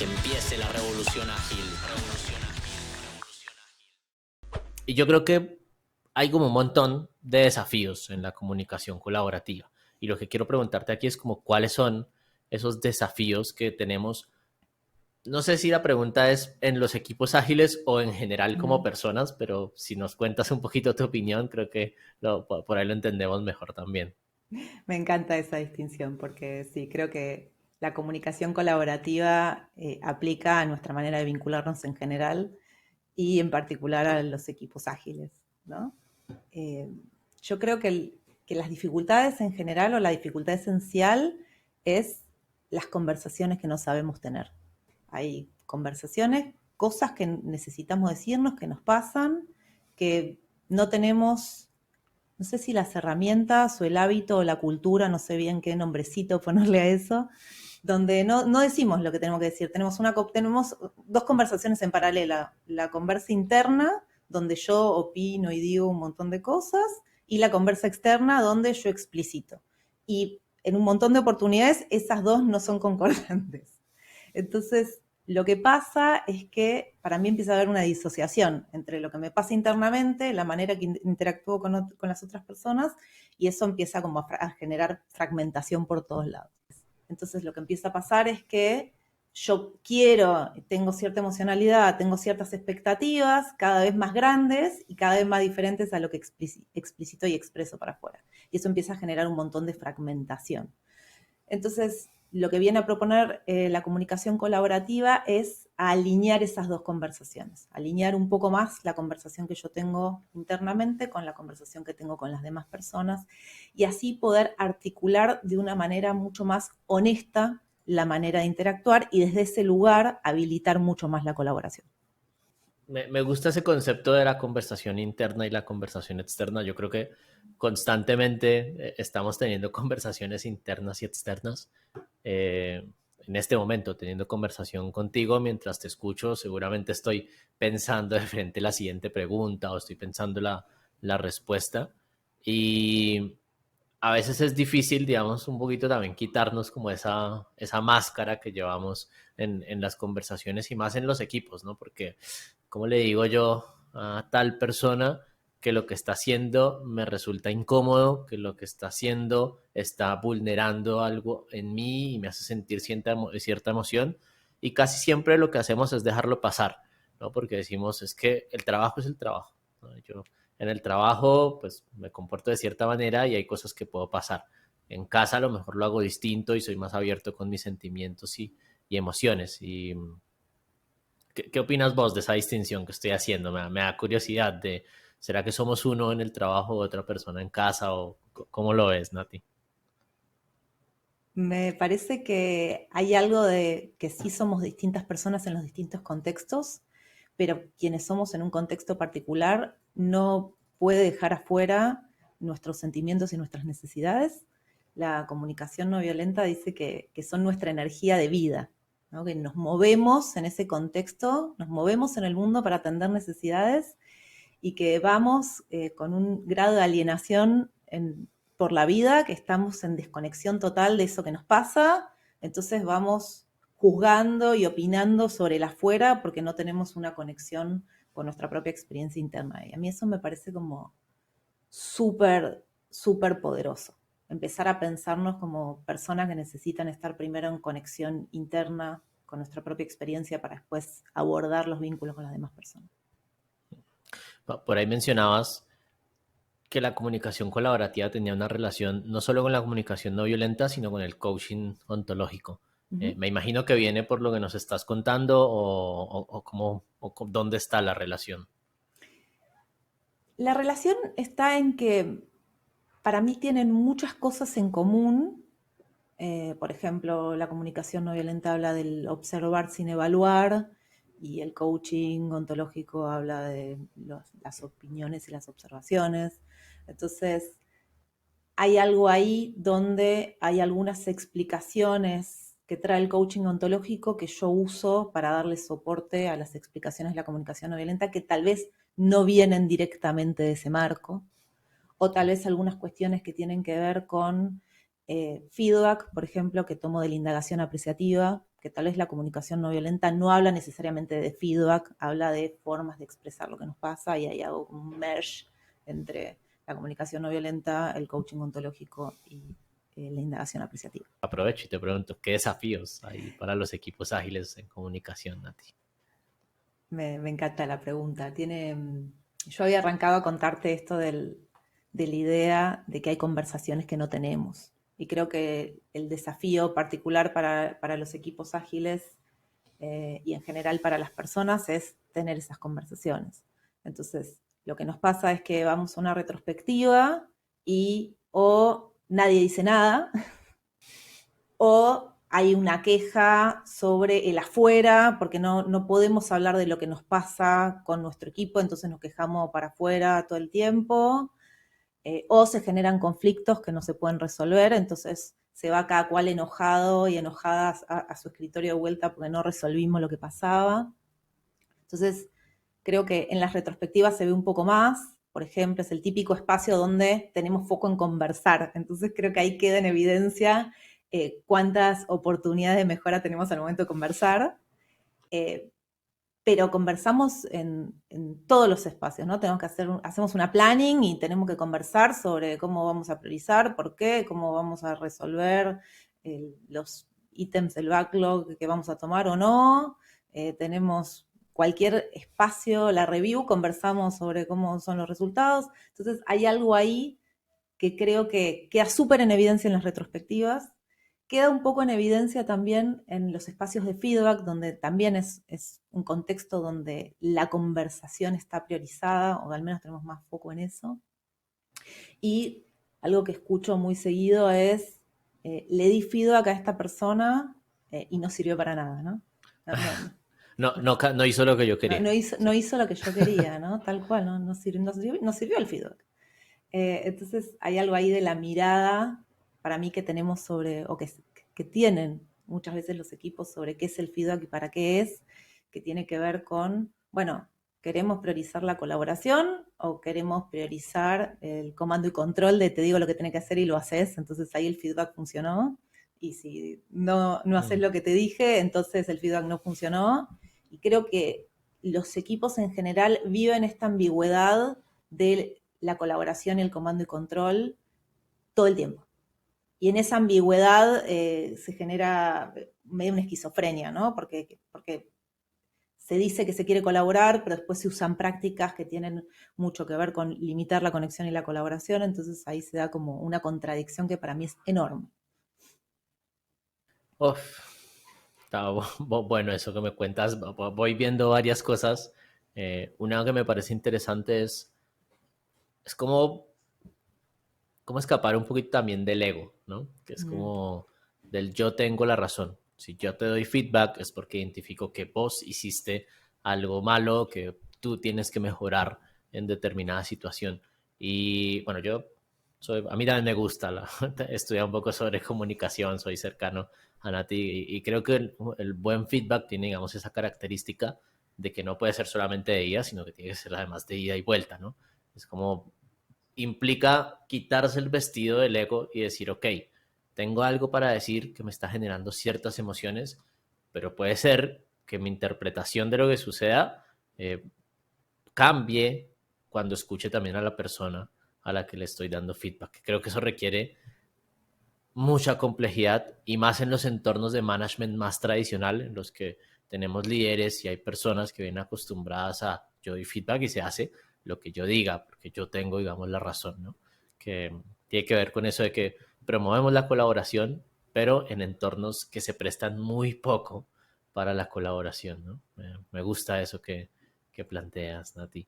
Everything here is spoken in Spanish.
que empiece la revolución ágil. Y yo creo que hay como un montón de desafíos en la comunicación colaborativa. Y lo que quiero preguntarte aquí es como cuáles son esos desafíos que tenemos. No sé si la pregunta es en los equipos ágiles o en general como personas, pero si nos cuentas un poquito tu opinión, creo que por ahí lo entendemos mejor también. Me encanta esa distinción porque sí, creo que la comunicación colaborativa aplica a nuestra manera de vincularnos en general y en particular a los equipos ágiles, ¿no? Eh, yo creo que las dificultades en general o la dificultad esencial es las conversaciones que no sabemos tener. Hay conversaciones, cosas que necesitamos decirnos, que nos pasan, que no tenemos, no sé si las herramientas o el hábito o la cultura, no sé bien qué nombrecito ponerle a eso, donde no decimos lo que tenemos que decir. Tenemos dos conversaciones en paralela. La conversa interna, donde yo opino y digo un montón de cosas, y la conversa externa, donde yo explicito. Y en un montón de oportunidades, esas dos no son concordantes. Entonces, lo que pasa es que para mí empieza a haber una disociación entre lo que me pasa internamente, la manera que interactúo con las otras personas, y eso empieza como a generar fragmentación por todos lados. Entonces lo que empieza a pasar es que yo tengo cierta emocionalidad, tengo ciertas expectativas cada vez más grandes y cada vez más diferentes a lo que explicito y expreso para afuera. Y eso empieza a generar un montón de fragmentación. Entonces, lo que viene a proponer la comunicación colaborativa es alinear esas dos conversaciones, alinear un poco más la conversación que yo tengo internamente con la conversación que tengo con las demás personas y así poder articular de una manera mucho más honesta la manera de interactuar y desde ese lugar habilitar mucho más la colaboración. Me gusta ese concepto de la conversación interna y la conversación externa. Yo creo que constantemente estamos teniendo conversaciones internas y externas. En este momento, teniendo conversación contigo, mientras te escucho, seguramente estoy pensando de frente la siguiente pregunta o estoy pensando la respuesta. Y a veces es difícil, digamos, un poquito también quitarnos como esa máscara que llevamos en las conversaciones y más en los equipos, ¿no? Porque, ¿cómo le digo yo a tal persona que lo que está haciendo me resulta incómodo, que lo que está haciendo está vulnerando algo en mí y me hace sentir cierta emoción? Y casi siempre lo que hacemos es dejarlo pasar, ¿no? Porque decimos, es que el trabajo es el trabajo, ¿no? Yo en el trabajo, pues me comporto de cierta manera y hay cosas que puedo pasar. En casa a lo mejor lo hago distinto y soy más abierto con mis sentimientos y emociones. ¿Qué opinas vos de esa distinción que estoy haciendo? Me da curiosidad de, ¿será que somos uno en el trabajo o otra persona en casa? ¿O cómo lo ves, Nati? Me parece que hay algo de que sí somos distintas personas en los distintos contextos, pero quienes somos en un contexto particular no puede dejar afuera nuestros sentimientos y nuestras necesidades. La comunicación no violenta dice que son nuestra energía de vida, ¿no? Que nos movemos en ese contexto, nos movemos en el mundo para atender necesidades y que vamos con un grado de alienación por la vida, que estamos en desconexión total de eso que nos pasa, entonces vamos juzgando y opinando sobre el afuera porque no tenemos una conexión con nuestra propia experiencia interna. Y a mí eso me parece como súper, súper poderoso. Empezar a pensarnos como personas que necesitan estar primero en conexión interna con nuestra propia experiencia para después abordar los vínculos con las demás personas. Por ahí mencionabas que la comunicación colaborativa tenía una relación no solo con la comunicación no violenta, sino con el coaching ontológico. Me imagino que viene por lo que nos estás contando o dónde está la relación. La relación está en que para mí tienen muchas cosas en común. Por ejemplo, la comunicación no violenta habla del observar sin evaluar y el coaching ontológico habla de las opiniones y las observaciones. Entonces, hay algo ahí donde hay algunas explicaciones que trae el coaching ontológico que yo uso para darle soporte a las explicaciones de la comunicación no violenta que tal vez no vienen directamente de ese marco, o tal vez algunas cuestiones que tienen que ver con feedback, por ejemplo, que tomo de la indagación apreciativa, que tal vez la comunicación no violenta no habla necesariamente de feedback, habla de formas de expresar lo que nos pasa, y ahí hago un merge entre la comunicación no violenta, el coaching ontológico y la indagación apreciativa. Aprovecho y te pregunto, ¿qué desafíos hay para los equipos ágiles en comunicación, Nati? Me encanta la pregunta. Yo había arrancado a contarte esto de la idea de que hay conversaciones que no tenemos. Y creo que el desafío particular para los equipos ágiles y en general para las personas es tener esas conversaciones. Entonces, lo que nos pasa es que vamos a una retrospectiva y o nadie dice nada o hay una queja sobre el afuera, porque no podemos hablar de lo que nos pasa con nuestro equipo, entonces nos quejamos para afuera todo el tiempo, o se generan conflictos que no se pueden resolver, entonces se va cada cual enojado y enojada a su escritorio de vuelta porque no resolvimos lo que pasaba. Entonces, creo que en las retrospectivas se ve un poco más. Por ejemplo, es el típico espacio donde tenemos foco en conversar. Entonces, creo que ahí queda en evidencia cuántas oportunidades de mejora tenemos al momento de conversar. Pero conversamos en todos los espacios, ¿no? Hacemos una planning y tenemos que conversar sobre cómo vamos a priorizar, por qué, cómo vamos a resolver los ítems del backlog que vamos a tomar o no. Tenemos cualquier espacio, la review, conversamos sobre cómo son los resultados. Entonces, hay algo ahí que creo que queda súper en evidencia en las retrospectivas. Queda un poco en evidencia también en los espacios de feedback, donde también es un contexto donde la conversación está priorizada, o al menos tenemos más foco en eso. Y algo que escucho muy seguido es, le di feedback a esta persona y no sirvió para nada, ¿no? No hizo lo que yo quería. No hizo lo que yo quería, ¿no? Tal cual, no sirvió el feedback. Entonces hay algo ahí de la mirada, para mí, que tenemos sobre, o que tienen muchas veces los equipos sobre qué es el feedback y para qué es, que tiene que ver con, bueno, ¿queremos priorizar la colaboración o queremos priorizar el comando y control de te digo lo que tenés que hacer y lo haces? Entonces ahí el feedback funcionó. Y si no haces lo que te dije, entonces el feedback no funcionó. Y creo que los equipos en general viven esta ambigüedad de la colaboración y el comando y control todo el tiempo. Y en esa ambigüedad se genera medio una esquizofrenia, ¿no? Porque se dice que se quiere colaborar, pero después se usan prácticas que tienen mucho que ver con limitar la conexión y la colaboración, entonces ahí se da como una contradicción que para mí es enorme. Uf, está bueno eso que me cuentas. Voy viendo varias cosas. Una que me parece interesante es como escapar un poquito también del ego, ¿no? Que es como del yo tengo la razón. Si yo te doy feedback es porque identifico que vos hiciste algo malo, que tú tienes que mejorar en determinada situación. Y bueno, a mí también me gusta estudiar un poco sobre comunicación, soy cercano a Nati y creo que el buen feedback tiene, digamos, esa característica de que no puede ser solamente de ida, sino que tiene que ser además de ida y vuelta, ¿no? Es como implica quitarse el vestido del ego y decir, ok, tengo algo para decir que me está generando ciertas emociones, pero puede ser que mi interpretación de lo que suceda cambie cuando escuche también a la persona a la que le estoy dando feedback. Creo que eso requiere mucha complejidad y más en los entornos de management más tradicional, en los que tenemos líderes y hay personas que vienen acostumbradas a yo doy feedback y se hace lo que yo diga, porque yo tengo, digamos, la razón, ¿no? Que tiene que ver con eso de que promovemos la colaboración, pero en entornos que se prestan muy poco para la colaboración, ¿no? Me gusta eso que planteas, Nati.